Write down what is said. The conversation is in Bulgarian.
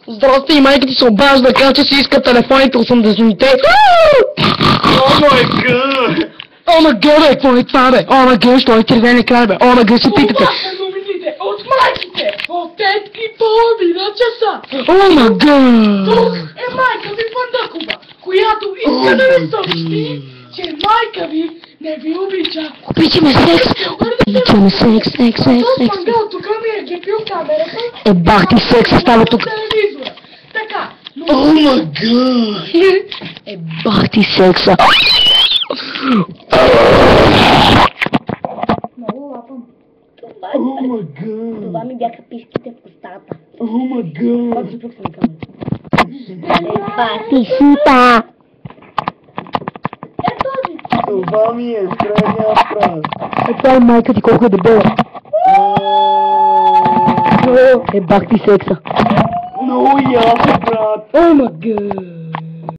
Здрасти, и майка ти се обажда да кажа, че си иска телефоните 80-те. О май гад! О май гад, какво е това, бе? О май гад, що е червен екран, бе? О май гад, се питате. Това са новините от майките, от тетки половина часа. О май гад. Тук е майка ви Фандъкова, която иска да ви съобщи, че майка ви не ви обича. Обичаме секс. Обичаме секс. Този мангал тук ми е гипил камерата. Е, бах ти секс, става тук. Телевизора. Така, но... О май гад! Е, бах ти секса. Много лапам. О май гад! Това ми бяха пишките в устата. О май гад! Как се пуксаме камерата? Е, бах ти сита. Е този. Това ми е крайния праз. Е, това е майка ти, колко е дебела. Е, бах ти секса. Много ясно, брат. О май гад.